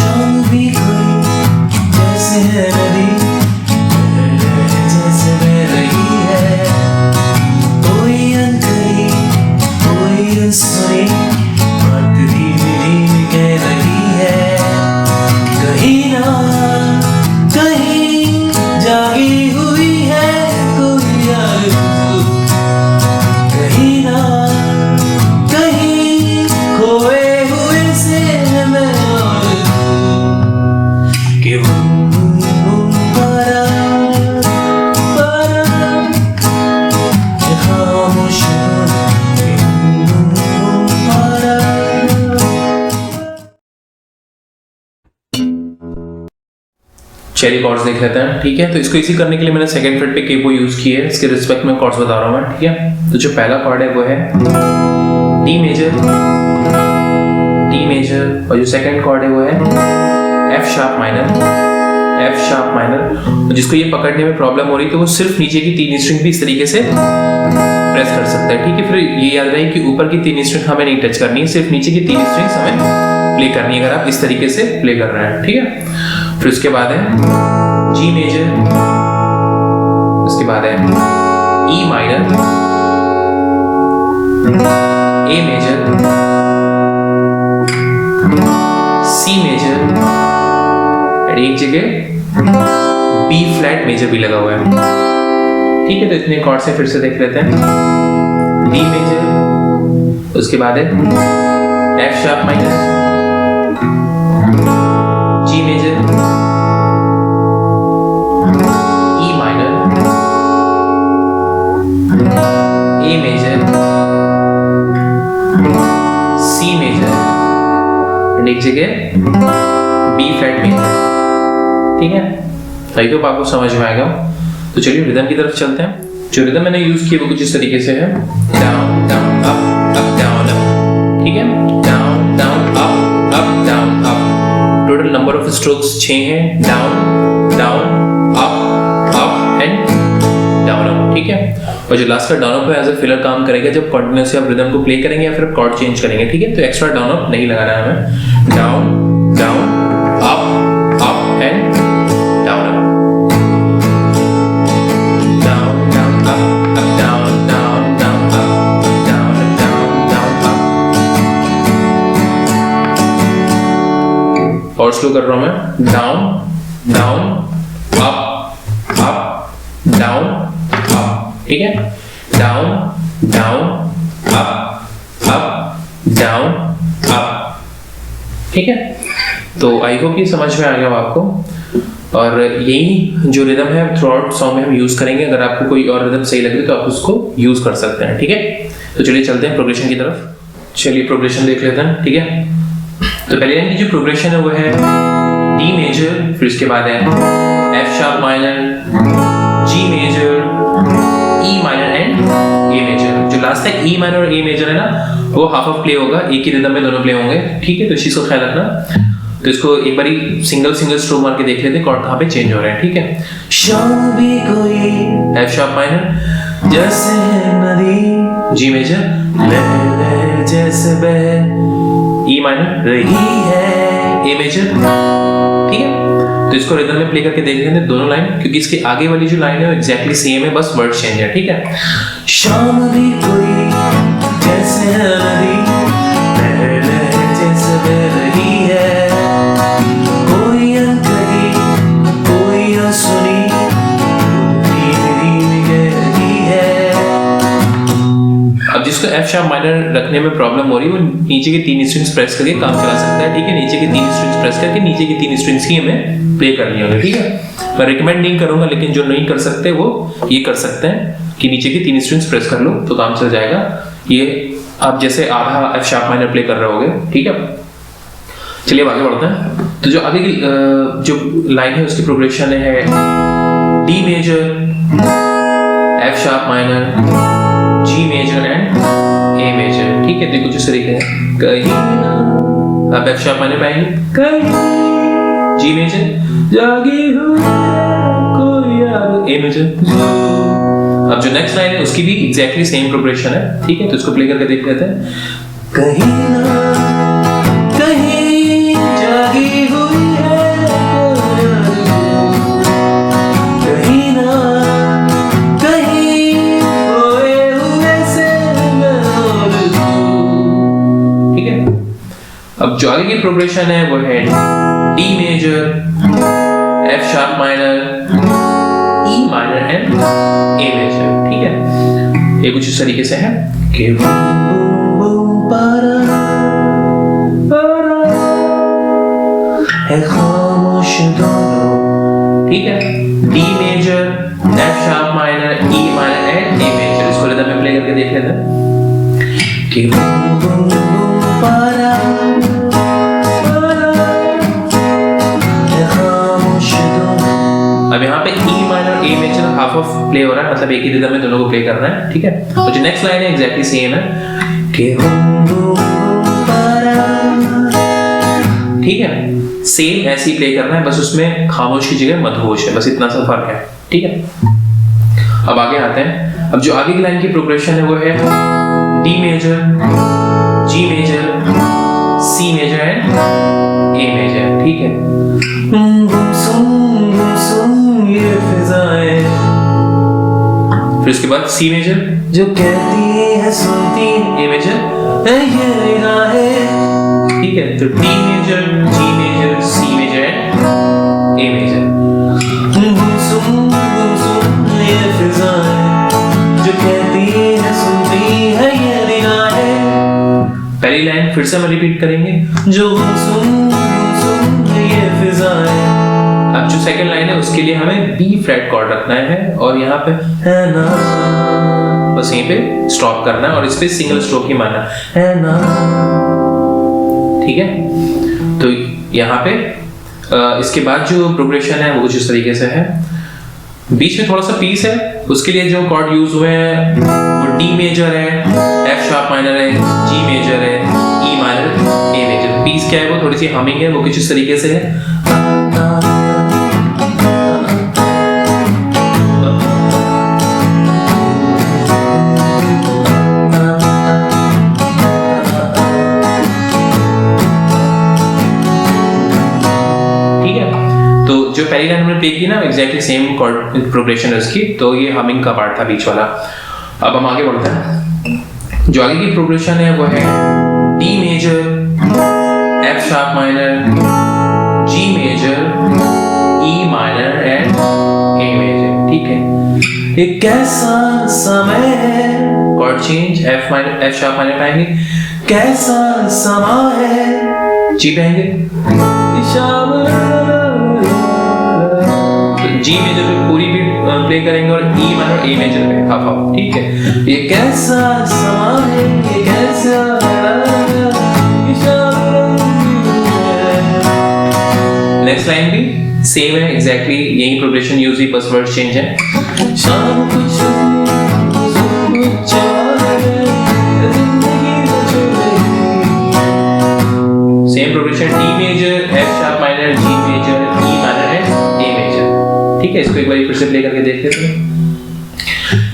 शाम भी कोई जैसे है नदी जैसे बह रही है, कोई अनकही कोई अनसुनी बात धीरे धीरे कह रही है। कहीं ना कहीं जागी हुई है कोई आरज़ू, कहीं ना कहीं खोए हुए से मैं और तू, कि चलिए कॉर्ड्स देख लेते हैं, ठीक है। तो इसको इसी करने के लिए मैंने सेकंड फ्रेट पे केपो यूज की है, इसके रिस्पेक्ट में कॉर्ड्स बता रहा हूँ मैं, ठीक है। तो जो पहला कॉर्ड है वो है डी मेजर, और जो सेकंड कॉर्ड है वो है एफ शार्प माइनर। तो जिसको ये पकड़ने में प्रॉब्लम हो रही है तो वो सिर्फ नीचे की 3 स्ट्रिंग भी इस तरीके से प्रेस कर सकता है, ठीक है। फिर ये याद रहे कि ऊपर की 3 स्ट्रिंग हमें नहीं टच करनी है, सिर्फ नीचे की 3 स्ट्रिंग्स हमें प्ले करनी है अगर आप इस तरीके से प्ले कर रहे हैं, ठीक है। फिर उसके बाद है जी मेजर, उसके बाद है E minor, A major, C major, एक जगह बी फ्लैट मेजर भी लगा हुआ है, ठीक है। तो इतने कॉर्ड से फिर से देख लेते हैं। डी मेजर, उसके बाद है F sharp minor, G major, E minor, A major, C major, एक जगह बी फ्लैट मेजर, ठीक है। आई होप आपको समझ में आएगा। तो चलिए रिदम की तरफ चलते हैं। जो रिदम मैंने यूज की वो कुछ इस तरीके से है, down down up up down up, ठीक है। Down down up up down up. Total number of strokes 6 हैं, down down up up and down up, ठीक है। और जो लास्ट का डाउन अप है एज अ फिलर काम करेगा जब कंटिन्यूअसली आप रिदम को प्ले करेंगे या फिर कॉर्ड चेंज करेंगे, ठीक है। तो एक्स्ट्रा डाउन अप नहीं लगाना है हमें। Down down up up and down up, down down up up down down down up down down down up. और स्लो कर रहा हूं मैं, down down up up down up, ठीक है। Down down up up down up, ठीक है। तो आई होप ये समझ में आ गया आपको। और यही जो रिदम है थ्रू आउट सॉन्ग में हम यूज करेंगे। अगर आपको कोई और रिदम सही लगे तो आप उसको यूज कर सकते हैं, ठीक है। तो चलिए चलते हैं प्रोग्रेशन की तरफ। चलिए प्रोग्रेशन देख लेते हैं, ठीक है। तो पहले लाइन की जो प्रोग्रेशन है वो है डी मेजर, फिर उसके बाद है F sharp minor, G major, E minor and A major. जो लास्ट है ई माइनर और ए मेजर है ना, वो हाफ ऑफ प्ले होगा, एक ही रिदम में दोनों प्ले होंगे, ठीक है। तो इस चीज को ख्याल रखना। तो इसको एक बारी सिंगल स्ट्रोक मार के देख लेते हैं कॉर्ड कहाँ पे चेंज हो रहे हैं, ठीक है। शाम भी कोई एफ शार्प माइनर, जैसे है नदी जी मेजर, लहर लहर जैसे बह ई माइनर, रही है, ए मेजर, ठीक है। तो इसको रिदम में प्ले करके देख लेते हैं दोनों लाइन, क्योंकि इसके आगे वाली जो लाइन है वो एग्जैक्टली सेम है, बस वर्ड चेंज है, ठीक है। शाम भी कोई जैसे है नदी लहर लहर जैसे बह रही है, कोई अनकही कोई अनसुनी धीरे धीरे कह रही है। अब जिसको एफ शार्प माइनर रखने में प्रॉब्लम हो रही है वो नीचे की 3 स्ट्रिंग्स प्रेस करके काम चला सकता है, ठीक है। नीचे की 3 स्ट्रिंग्स प्रेस करके नीचे की 3 स्ट्रिंग्स ही हमें प्ले करनी होगी, ठीक है। मैं रिकमेंड नहीं करूंगा, लेकिन जो नहीं कर सकते वो ये कर सकते हैं कि नीचे की 3 स्ट्रिंग्स प्रेस कर लो तो काम चल जाएगा। ये आप जैसे आधा एफ शार्प माइनर प्ले कर रहे होगे, ठीक है। चलिए आगे बढ़ते हैं। तो जो आगे की जो लाइन है उसकी प्रोग्रेशन है D major, F sharp minor, G major and A major, ठीक है। देखो जिस तरीके है कहीं ना, अब एफ शार्प माइनर पाएंगे, कहीं जी मेजर जागी हुई कोई याद, ए मेजर। अब जो नेक्स्ट लाइन है उसकी भी एग्जैक्टली सेम प्रोग्रेशन है, ठीक है। तो इसको प्ले करके देख लेते हैं। कहीं ना कहीं जागी हुई जो आगे की प्रोग्रेशन है वो है D major, F sharp minor, E minor and A major. ठीक है, ये कुछ इस तरीके से है कि खामोश दोनों। ठीक है, D major, F sharp minor, E minor and A major. इसको रिदम में प्ले करके देख लेते हैं कि अब यहाँ पे E minor A major half of play हो रहा है, मतलब एक ही रिदम में दोनों को प्ले करना है। ठीक है, तो जो नेक्स्ट लाइन है एग्जैक्टली सेम है कि ठीक है, सेम ऐसे ही प्ले करना है, बस उसमें खामोश की जगह मदहोश है, बस इतना सा फर्क है। ठीक है, अब आगे आते हैं। अब जो आगे की लाइन की प्रोग्रेशन है वो है D major, G major, C major and A major. ठीक है, ये फिजाएं, फिर उसके बाद सी मेजर जो कहती है सुनती, ए मेजर है ये निगाहें। ठीक है, तो D major, G major, C major and A major. ये फिजाएं जो कहती है सुनती है ये निगाहें। पहली लाइन फिर से हम रिपीट करेंगे, जो सुन ये फिजाएं। अब जो सेकंड लाइन है उसके लिए हमें बी फ्लैट कॉर्ड रखना है और यहाँ पे है ना, बस यहीं पे स्टॉप करना है और इस पे सिंगल स्ट्रोक ही मारना है ना। ठीक है, तो यहाँ पे इसके बाद जो प्रोग्रेशन है वो कुछ इस तरीके से है। बीच में थोड़ा सा पीस है, उसके लिए जो कॉर्ड यूज हुए हैं वो डी मेजर है, एफ शार्प माइनर है, जी मेजर है, E minor, A major. Piece क्या है, वो थोड़ी सी हमिंग है, वो कुछ इस तरीके से है। जो पहली लाइन हमने प्ले की ना एग्जैक्टली सेम कॉर्ड प्रोग्रेशन है उसकी, तो ये हमिंग का पार्ट था बीच वाला। अब हम आगे बढ़ते हैं। जो आगे की प्रोग्रेशन है वो है D major, F sharp minor, G major, E minor and A major. ठीक है, ये कैसा समय है, chord change, F minor, F sharp minor पाएंगे, कैसा समय है, जी पाएंगे, जी मेजर पे पूरी बीट प्ले करेंगे और ई माइनर ए मेजर पे हाफ हाफ। ठीक है, ये कैसा समा है, ये कैसा नेक्स्ट लाइन भी सेम है एग्जैक्टली, यही प्रोग्रेशन यूज हुई, बस वर्ड चेंज है। शाम कुछ same progression, D major, F sharp minor, G major, E minor and A major. ठीक है, इसको एक बार फिर से प्ले करके देख लेते हैं।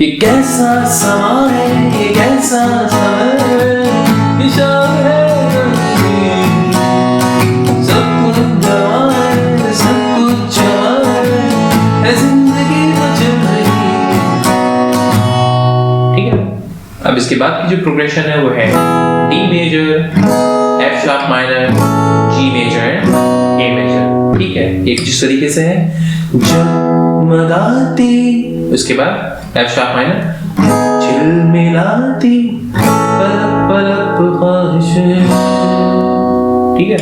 ये कैसा समा है, ये कैसा समय है, निशान है सब कुछ जवां है, सब कुछ जवां है जिंदगी तो चल रही। ठीक है, अब इसके बाद की जो प्रोग्रेशन है वो है D major, F sharp minor, G major and A major. ठीक है, एक जिस तरीके से है जगमगाती, उसके बाद एफ शार्प माइनर, झिलमिलाती पलक पलक ख्वाहिशें। ठीक है,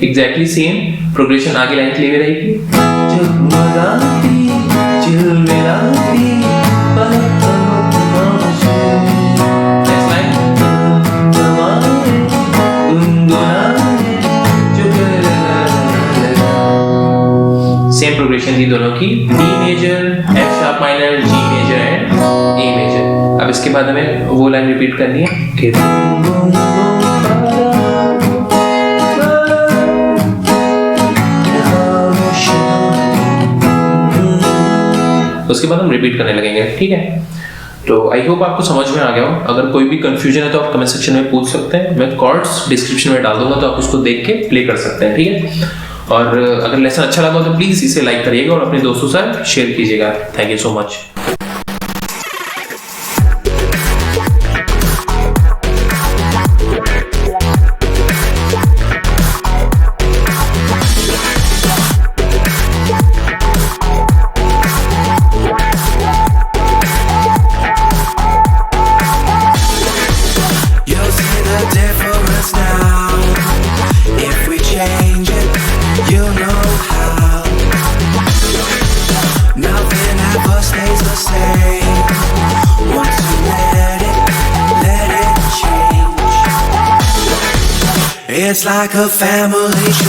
एग्जैक्टली सेम प्रोग्रेशन आगे लाइन के लिए रहेगी, जगमगाती झिलमिलाती पलक पलक ख्वाहिशें। नेक्स्ट लाइन, सेम प्रोग्रेशन थी दोनों की, D major, F sharp minor, G major and A major. अब इसके बाद हमें वो लाइन रिपीट करनी है कि उसके बाद हम रिपीट करने लगेंगे। ठीक है, तो आई होप आपको समझ में आ गया हो। अगर कोई भी कंफ्यूजन है तो आप कमेंट सेक्शन में पूछ सकते हैं, मैं कॉर्ड्स डिस्क्रिप्शन में डाल दूंगा, तो आप उसको देख के प्ले कर सकते हैं। ठीक है, और अगर लेसन अच्छा लगा तो प्लीज इसे लाइक करिएगा और अपने दोस्तों से शेयर कीजिएगा। Thank you so much. It's like a family tree.